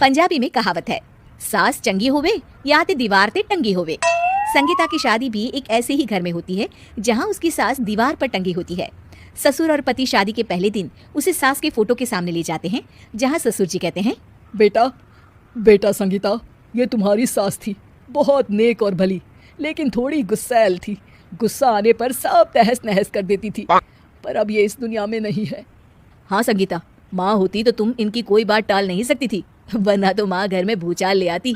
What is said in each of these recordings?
पंजाबी में कहावत है, सास चंगी होवे या ते दीवार ते टंगी होवे। संगीता की शादी भी एक ऐसे ही घर में होती है जहां उसकी सास दीवार पर टंगी होती है। ससुर और पति शादी के पहले दिन उसे सास के फोटो के सामने ले जाते हैं, जहां ससुर जी कहते हैं, बेटा बेटा संगीता, ये तुम्हारी सास थी, बहुत नेक और भली, लेकिन थोड़ी गुस्सैल थी। गुस्सा आने पर सब तहस नहस कर देती थी, पर अब ये इस दुनिया में नहीं है। हाँ संगीता, माँ होती तो तुम इनकी कोई बात टाल नहीं सकती थी, वरना तो माँ घर में भूचाल ले आती।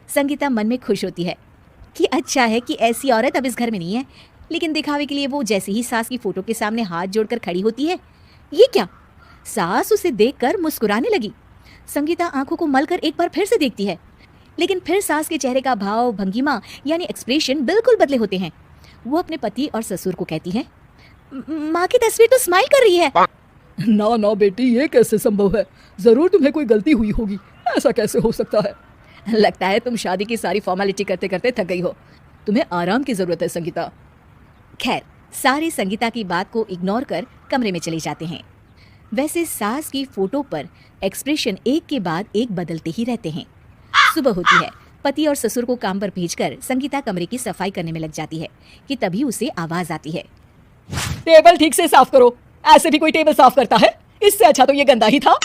संगीता मन में खुश होती है कि अच्छा है कि ऐसी औरत अब इस घर में नहीं है, लेकिन दिखावे के लिए वो जैसे ही सास की फोटो के सामने हाथ जोड़कर खड़ी होती है, ये क्या? सास उसे देखकर मुस्कुराने लगी। संगीता आंखों को मलकर एक बार फिर से देखती है, लेकिन फिर सास के चेहरे का भाव, भंगिमा यानी एक्सप्रेशन बिल्कुल बदले होते हैं। वो अपने पति और ससुर को कहती है, माँ की तस्वीर तो स्माइल कर रही है। ना ना बेटी, ये कैसे संभव है? जरूर तुम्हें कोई गलती हुई होगी, ऐसा कैसे हो सकता है? लगता है तुम शादी की सारी फॉर्मेलिटी करते करते थक गई हो, तुम्हें आराम की जरूरत है संगीता। खैर, सारे संगीता की बात को इग्नोर कर कमरे में चले जाते हैं। वैसे सास की फोटो पर एक्सप्रेशन एक के बाद एक बदलते ही रहते हैं। सुबह होती है, पति और ससुर को काम पर भेजकर संगीता कमरे की सफाई करने में लग जाती है कि तभी उसे आवाज आती है, टेबल ठीक से साफ करो। ऐसे भी कोई टेबल साफ करता है? इससे अच्छा तो ये गंदा ही था।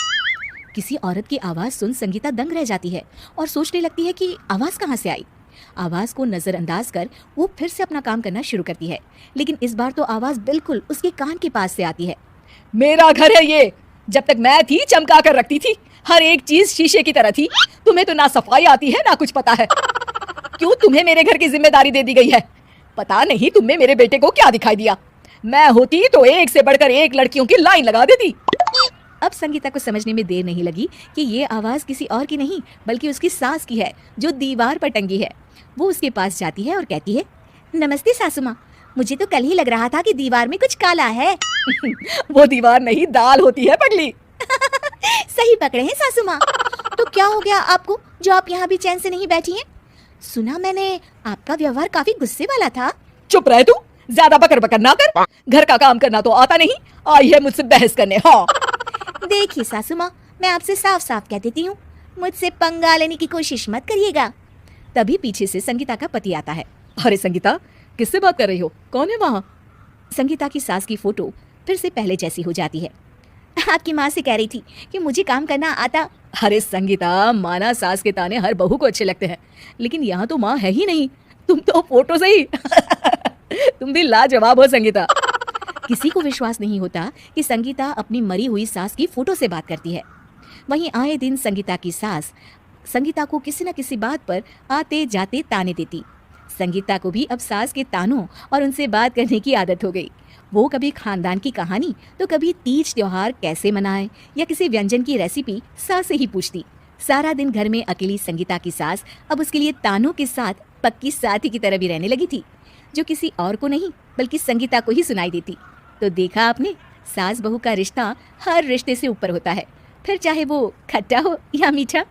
किसी औरत की आवाज सुन संगीता दंग रह जाती है और सोचने लगती है कि आवाज कहाँ से आई। आवाज को नजरअंदाज कर वो फिर से अपना काम करना शुरू करती है, लेकिन इस बार तो आवाज बिल्कुल उसके कान के पास से आती है। मेरा घर है ये, जब तक मैं थी चमका कर रखती थी, हर एक चीज शीशे की तरह थी। तुम्हें तो ना सफाई आती है ना कुछ पता है। क्यों तुम्हें मेरे घर की जिम्मेदारी दे दी गई है? पता नहीं तुमने मेरे बेटे को क्या दिखाई दिया। मैं होती तो एक से बढ़कर एक लड़कियों की लाइन लगा देती। अब संगीता को समझने में देर नहीं लगी कि ये आवाज किसी और की नहीं बल्कि उसकी सास की है, जो दीवार पर टंगी है। वो उसके पास जाती है और कहती है, नमस्ते सासू माँ, मुझे तो कल ही लग रहा था कि दीवार में कुछ काला है। वो दीवार नहीं, दाल होती है पगली। सही पकड़े हैं सासू माँ। तो क्या हो गया आपको जो आप यहाँ भी चैन से नहीं बैठी हैं? सुना मैंने आपका व्यवहार काफी गुस्से वाला था। चुप रह तू, ज्यादा बकर बकर ना कर। घर का काम करना तो आता नहीं, आई है मुझसे बहस करने। हाँ देखिए सासू माँ, मैं आपसे साफ साफ कह देती हूँ, मुझसे पंगा लेने की कोशिश मत करिएगा। तभी पीछे से संगीता का पति आता है। अरे संगीता, किससे बात कर रही हो? कौन है वहाँ? संगीता की सास की फोटो फिर से पहले जैसी हो जाती है। आपकी माँ से कह रही थी कि मुझे काम करना आता। अरे संगीता, माना सास के ताने हर बहू को अच्छे लगते हैं, लेकिन यहाँ तो माँ है ही नहीं, तुम तो फोटो से ही। तुम भी लाजवाब हो संगीता। किसी को विश्वास नहीं होता कि संगीता अपनी मरी हुई सास की फोटो से बात करती है। वहीं आए दिन संगीता की सास संगीता को किसी न किसी बात पर आते जाते ताने देती। संगीता को भी अब सास के तानों और उनसे बात करने की आदत हो गई। वो कभी खानदान की कहानी तो कभी तीज त्योहार कैसे मनाएं या किसी व्यंजन की रेसिपी सास से ही पूछती। सारा दिन घर में अकेली संगीता की सास अब उसके लिए तानों के साथ पक्की साथी की तरह भी रहने लगी थी, जो किसी और को नहीं बल्कि संगीता को ही सुनाई देती। तो देखा आपने, सास बहू का रिश्ता हर रिश्ते से ऊपर होता है, फिर चाहे वो खट्टा हो या मीठा।